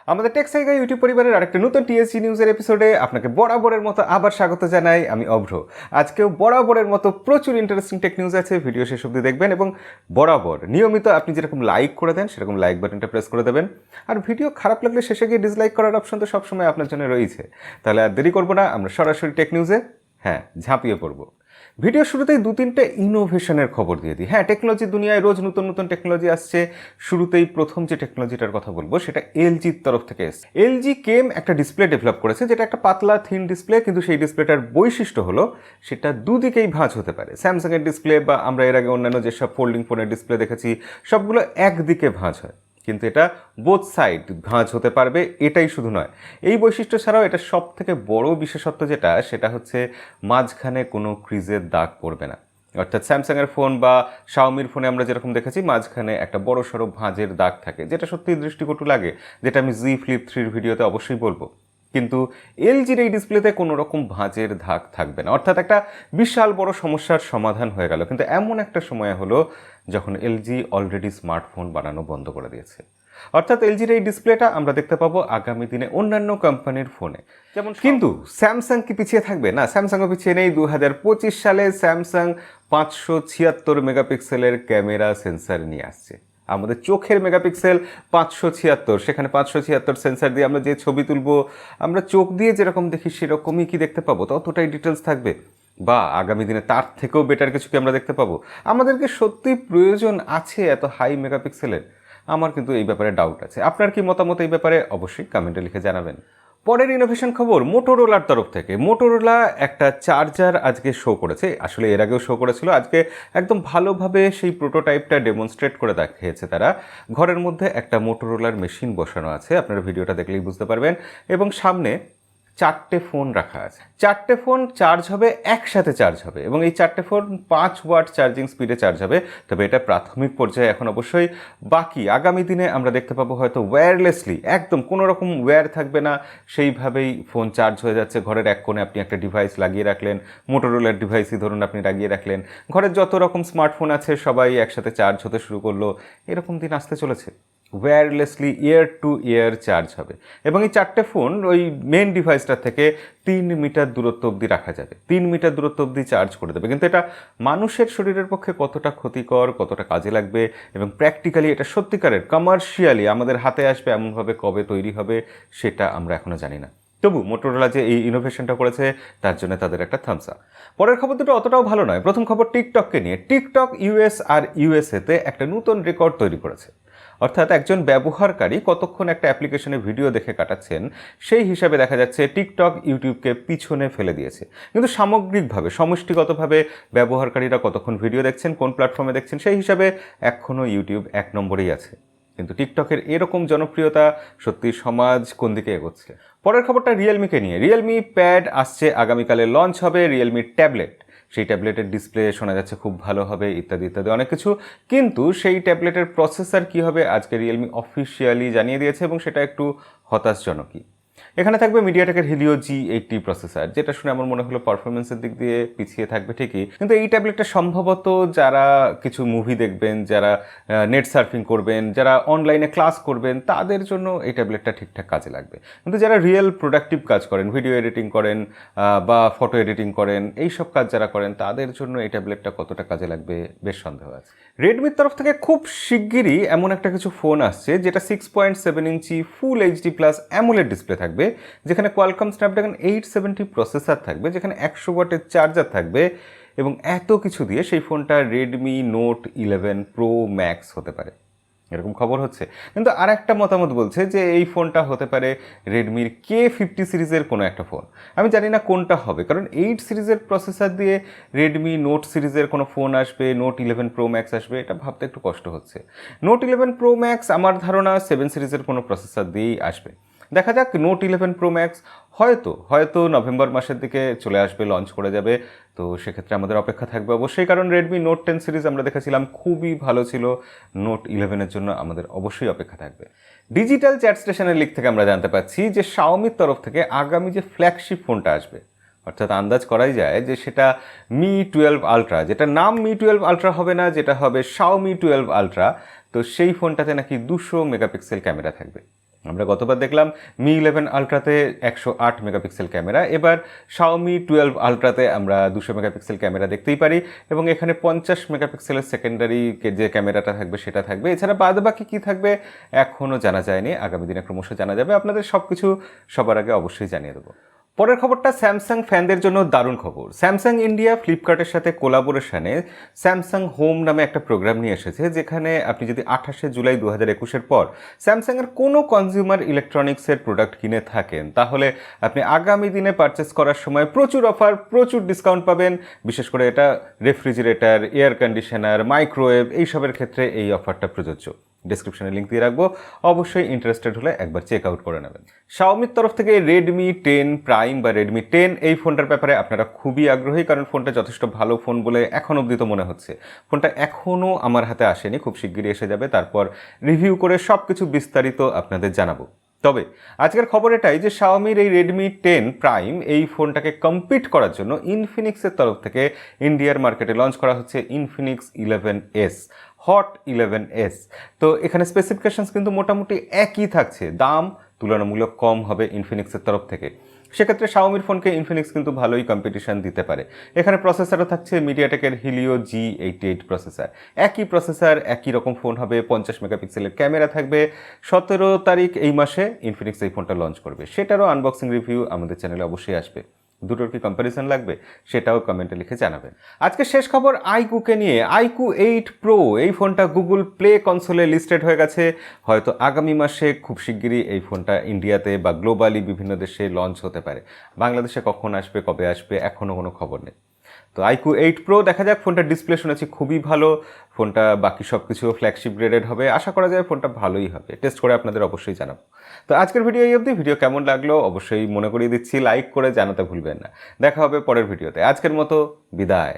আমাদের take সাইগা YouTube পরিবারের আরেকটা নতুন টিএসজি নিউজের এপিসোডে আপনাকে বরাবরের মতো আবার স্বাগত জানাই। আমি অভ্র। আজকেও বরাবরের মতো প্রচুর ইন্টারেস্টিং টেক নিউজ আছে, ভিডিও শেষ অবধি দেখবেন এবং বরাবর নিয়মিত আপনি যেরকম লাইক করে দেন সেরকম লাইক বাটনটা প্রেস করে দেবেন। আর ভিডিও খারাপ লাগলে শেষে গিয়ে ডিসলাইক করার অপশন তো সবসময় আপনার জন্য রয়েছে। তাহলে আর দেরি করবো না, আমরা সরাসরি টেক নিউজে ঝাঁপিয়ে পড়বো। ভিডিও শুরুতেই দু তিনটে ইনোভেশনের খবর দিয়ে দিই। টেকনোলজির দুনিয়ায় রোজ নতুন নতুন টেকনোলজি আসছে। শুরুতেই প্রথম যে টেকনোলজিটার কথা বলবো সেটা এলজির তরফ থেকে এসছে। এলজি কেম একটা ডিসপ্লে ডেভেলপ করেছে, যেটা একটা পাতলা থিন ডিসপ্লে, কিন্তু সেই ডিসপ্লেটার বৈশিষ্ট্য হলো সেটা দুদিকেই ভাঁজ হতে পারে। স্যামসাংয়ের ডিসপ্লে বা আমরা এর আগে অন্যান্য যেসব ফোল্ডিং ফোনের ডিসপ্লে দেখেছি সবগুলো একদিকে ভাঁজ হয়, কিন্তু এটা বোথ সাইড ভাঁজ হতে পারবে। এটাই শুধু নয়, এই বৈশিষ্ট্য ছাড়াও এটা সব থেকে বড় বিশেষত্ব সেটা হচ্ছে মাঝখানে কোনো ক্রিজের দাগ পড়বে না। অর্থাৎ স্যামসাংয়ের ফোন বা শাওমির ফোনে আমরা যেরকম দেখেছি মাঝখানে একটা বড় সড়ো ভাঁজের দাগ থাকে, যেটা সত্যিই দৃষ্টিকটু লাগে, যেটা আমি জি ফ্লিপ 3-র ভিডিওতে অবশ্যই বলবো। কিন্তু এলজির এই ডিসপ্লেতে কোনো রকম ভাঁজের দাগ থাকবে না, অর্থাৎ একটা বিশাল বড় সমস্যার সমাধান হয়ে গেল। কিন্তু এমন একটা সময় হলো যখন এলজি অলরেডি স্মার্টফোন বানানো বন্ধ করে দিয়েছে। অর্থাৎ এলজির এই ডিসপ্লেটা আমরা দেখতে পাবো আগামী দিনে অন্যান্য কোম্পানির ফোনে যেমন। কিন্তু স্যামসাং কি পিছিয়ে থাকবে? না, স্যামসাংও পিছিয়ে নেই। 2025 সালে স্যামসাং 576 মেগাপিক্সেলের ক্যামেরা সেন্সার নিয়ে আসছে। আমাদের চোখের মেগাপিক্সেল 576, সেখানে 576 সেন্সার দিয়ে আমরা যে ছবি তুলবো, আমরা চোখ দিয়ে যেরকম দেখি সেরকমই কি দেখতে পাবো? ততটাই ডিটেলস থাকবে, বা আগামী দিনে তার থেকেও বেটার কিছু কি আমরা দেখতে পাবো? আমাদেরকে সত্যি প্রয়োজন আছে এত হাই মেগাপিক্সেলের? আমার কিন্তু এই ব্যাপারে ডাউট আছে। আপনার কি মতামত এই ব্যাপারে? অবশ্যই কমেন্টে লিখে জানাবেন। পরের ইনোভেশন খবর মোটোরোলার তরফ থেকে। মোটোরোলা একটা চার্জার আজকে শো করেছে, আসলে এর আগেও শো করেছিল। আজকে একদম ভালোভাবে সেই প্রোটোটাইপটা ডেমনস্ট্রেট করে দেখিয়েছে তারা। ঘরের মধ্যে একটা মোটোরোলার মেশিন বসানো আছে, আপনারা ভিডিওটা দেখলেই বুঝতে পারবেন, এবং সামনে 4টে ফোন রাখা আছে। 4টে ফোন চার্জ হবে, একসাথে চার্জ হবে, এবং এই 4টে ফোন 5 ওয়াট চার্জিং স্পিডে চার্জ হবে। তবে এটা প্রাথমিক পর্যায়ে এখন অবশ্যই। বাকি আগামী দিনে আমরা দেখতে পাবো হয়তো ওয়্যারলেসলি, একদম কোনো রকম ওয়্যার থাকবে না, সেইভাবেই ফোন চার্জ হয়ে যাচ্ছে। ঘরের এক কোণে আপনি একটা ডিভাইস লাগিয়ে রাখলেন, মোটোরোলার ডিভাইসই ধরুন আপনি লাগিয়ে রাখলেন, ঘরের যত রকম স্মার্টফোন আছে সবাই একসাথে চার্জ হতে শুরু করলো। এরকম দিন আসতে চলেছে, ওয়্যারলেসলি ইয়ার টু ইয়ার চার্জ হবে। এবং এই 4টে ফোন ওই মেন ডিভাইসটার থেকে 3 মিটার দূরত্ব অবধি রাখা যাবে, 3 মিটার দূরত্ব অবধি চার্জ করে দেবে। কিন্তু এটা মানুষের শরীরের পক্ষে কতটা ক্ষতিকর, কতটা কাজে লাগবে, এবং প্র্যাকটিক্যালি এটা সত্যিকারের কমার্শিয়ালি আমাদের হাতে আসবে এমনভাবে কবে তৈরি হবে সেটা আমরা এখনও জানি না। তবু মোটোরোলা যে এই ইনোভেশনটা করেছে তার জন্য তাদের একটা থামস আপ। পরের খবর দুটো অতটাও ভালো নয়। প্রথম খবর টিকটককে নিয়ে। টিকটক ইউএস আর ইউএসএতে একটা নতুন রেকর্ড তৈরি করেছে। অর্থাৎ একজন ব্যবহারকারী কতক্ষণ একটা অ্যাপ্লিকেশনে ভিডিও দেখে কাটাচ্ছেন সেই হিসাবে দেখা যাচ্ছে টিকটক ইউটিউবকে পিছনে ফেলে দিয়েছে। কিন্তু সামগ্রিকভাবে, সমষ্টিগতভাবে ব্যবহারকারীরা কতক্ষণ ভিডিও দেখছেন, কোন প্ল্যাটফর্মে দেখছেন, সেই হিসাবে এখনও ইউটিউব 1 নম্বরেই আছে। কিন্তু টিকটকের এরকম জনপ্রিয়তা সত্যি সমাজ কোন দিকে এগোচ্ছে। পরের খবরটা রিয়েলমিকে নিয়ে। রিয়েলমি প্যাড আসছে, আগামীকালে লঞ্চ হবে। রিয়েলমি ট্যাবলেট, সেই ট্যাবলেটের ডিসপ্লে শোনা যাচ্ছে খুব ভালো হবে, ইত্যাদি ইত্যাদি অনেক কিছু। কিন্তু সেই ট্যাবলেটের প্রসেসর কী হবে আজকে রিয়েলমি অফিসিয়ালি জানিয়ে দিয়েছে, এবং সেটা একটু হতাশজনকই। এখানে থাকবে মিডিয়াটেকের হিলিও G80 প্রসেসর, যেটা শুনে আমার মনে হলো পারফরমেন্সের দিক দিয়ে পিছিয়ে থাকবে ঠিকই, কিন্তু এই ট্যাবলেটটা সম্ভবত যারা কিছু মুভি দেখবেন, যারা নেট সার্ফিং করবেন, যারা অনলাইনে ক্লাস করবেন, তাদের জন্য এই ট্যাবলেটটা ঠিকঠাক কাজে লাগবে। কিন্তু যারা রিয়েল প্রোডাক্টিভ কাজ করেন, ভিডিও এডিটিং করেন বা ফটো এডিটিং করেন, এই সব কাজ যারা করেন তাদের জন্য এই ট্যাবলেটটা কতটা কাজে লাগবে বেশ সন্দেহ আছে। রেডমির তরফ থেকে খুব শিগগিরই এমন একটা কিছু ফোন আসছে যেটা 6.7 inch full HD plus AMOLED display থাকবে, যেখানে কোয়ালকম স্ন্যাপড্রাগন 870 প্রসেসর থাকবে, যেখানে 100 ওয়াটের চার্জার থাকবে, এবং এত কিছু দিয়ে সেই ফোনটা রেডমি নোট 11 প্রো ম্যাক্স হতে পারে, এরকম খবর হচ্ছে। কিন্তু আর একটা মতামত বলছে যে এই ফোনটা হতে পারে রেডমির K50 সিরিজের কোনো একটা ফোন। আমি জানি না কোনটা হবে, কারণ 8 সিরিজের প্রসেসর দিয়ে রেডমি নোট সিরিজের কোনো ফোন আসবে, নোট 11 প্রো ম্যাক্স আসবে, এটা ভাবতে একটু কষ্ট হচ্ছে। নোট 11 প্রো ম্যাক্স আমার ধারণা 7 সিরিজের কোনো প্রসেসর দিয়েই আসবে। দেখা যাক, নোট 11 প্রো ম্যাক্স হয়তো নভেম্বর মাসের দিকে চলে আসবে, লঞ্চ করে যাবে। তো সেক্ষেত্রে আমাদের অপেক্ষা থাকবে অবশ্যই, কারণ রেডমি নোট 10 সিরিজ আমরা দেখেছিলাম খুবই ভালো ছিল। নোট 11-এর জন্য আমাদের অবশ্যই অপেক্ষা থাকবে। ডিজিটাল চ্যাট স্টেশনের লিক থেকে আমরা জানতে পাচ্ছি যে শাওমির তরফ থেকে আগামী যে ফ্ল্যাগশিপ ফোনটা আসবে, অর্থাৎ আন্দাজ করাই যায় যে সেটা Mi 12 আলট্রা, যেটা নাম Mi 12 আলট্রা হবে না, যেটা হবে Xiaomi 12 আলট্রা। তো সেই ফোনটাতে নাকি 200 মেগাপিক্সেল ক্যামেরা থাকবে। আমরা গতবার দেখলাম Mi 11 আলট্রাতে 108 মেগাপিক্সেল ক্যামেরা, এবার Xiaomi 12 আলট্রাতে আমরা 200 মেগাপিক্সেল ক্যামেরা দেখতেই পারি এবং এখানে 50 মেগাপিক্সেলের সেকেন্ডারি যে ক্যামেরাটা থাকবে সেটা থাকবে। এছাড়া বাদবাকি কী থাকবে এখনও জানা যায়নি, আগামী দিনে ক্রমশ জানা যাবে। আপনাদের সব কিছু সবার আগে অবশ্যই জানিয়ে দেবো। পরের খবরটা স্যামসাং ফ্যানদের জন্য দারুণ খবর। স্যামসাং ইন্ডিয়া ফ্লিপকার্টের সাথে কোলাবোরেশনে স্যামসাং হোম নামে একটা প্রোগ্রাম নিয়ে এসেছে, যেখানে আপনি যদি 28শে জুলাই 2021-এর পর স্যামসাংয়ের কোনো কনজিউমার ইলেকট্রনিক্সের প্রোডাক্ট কিনে থাকেন, তাহলে আপনি আগামী দিনে পারচেস করার সময় প্রচুর অফার, প্রচুর ডিসকাউন্ট পাবেন। বিশেষ করে এটা রেফ্রিজারেটর, এয়ার কন্ডিশনার, মাইক্রোওয়েভ এইসবের ক্ষেত্রে এই অফারটা প্রযোজ্য। ডিসক্রিপশনে লিঙ্ক দিয়ে রাখবো, অবশ্যই ইন্টারেস্টেড হলে একবার চেক আউট করে নেবেন। Xiaomiর তরফ থেকে Redmi 10 Prime বা Redmi 10 এই ফোনটার ব্যাপারে আপনারা খুবই আগ্রহী, কারণ ফোনটা যথেষ্ট ভালো ফোন বলে এখন অবধি তো মনে হচ্ছে। ফোনটা এখনও আমার হাতে আসেনি, খুব শিগগিরই এসে যাবে, তারপর রিভিউ করে সব কিছু বিস্তারিত আপনাদের জানাবো। তবে আজকের খবর এটাই যে Xiaomiর এই Redmi 10 Prime এই ফোনটাকে কম্পিট করার জন্য ইনফিনিক্সের তরফ থেকে ইন্ডিয়ার মার্কেটে লঞ্চ করা হচ্ছে ইনফিনিক্স 11S, হট 11S। তো এখানে স্পেসিফিকেশনস কিন্তু মোটামুটি একই থাকছে, দাম তুলনামূলক কম হবে ইনফিনিক্সের তরফ থেকে। সেক্ষেত্রে Xiaomiর ফোনকে ইনফিনিক্স কিন্তু ভালোই কম্পিটিশন দিতে পারে। এখানে প্রসেসরও থাকছে মিডিয়াটেকের হিলিও G88 প্রসেসর। একই প্রসেসর, একই রকম ফোন হবে, 50 মেগাপিক্সেলের ক্যামেরা থাকবে। 17 তারিখ এই মাসে ইনফিনিক্স এই ফোনটা লঞ্চ করবে, সেটারও আনবক্সিং রিভিউ আমাদের চ্যানেলে অবশ্যই আসবে। দুটোর কি কম্প্যারিজন লাগবে সেটাও কমেন্টে লিখে জানাবেন। আজকে শেষ খবর iQooকে নিয়ে। iQoo 8 Pro এই ফোনটা গুগল প্লে কনসোলে লিস্টেড হয়ে গেছে। হয়তো আগামী মাসে খুব শিগগিরই এই ফোনটা ইন্ডিয়াতে বা গ্লোবালি বিভিন্ন দেশে লঞ্চ হতে পারে। বাংলাদেশে কখন আসবে, কবে আসবে এখনও কোনো খবর নেই। তো iQoo 8 Pro দেখা যাক। ফোনটার ডিসপ্লে শুনেছি খুবই ভালো, ফোনটা বাকি সব কিছু ফ্ল্যাগশিপ গ্রেডেড হবে, আশা করা যায় ফোনটা ভালোই হবে। টেস্ট করে আপনাদের অবশ্যই জানাবো। তো আজকের ভিডিও এই অবধি। ভিডিও কেমন লাগলো অবশ্যই মনে করিয়ে দিচ্ছি, লাইক করে জানাতে ভুলবেন না। দেখা হবে পরের ভিডিওতে। আজকের মতো বিদায়।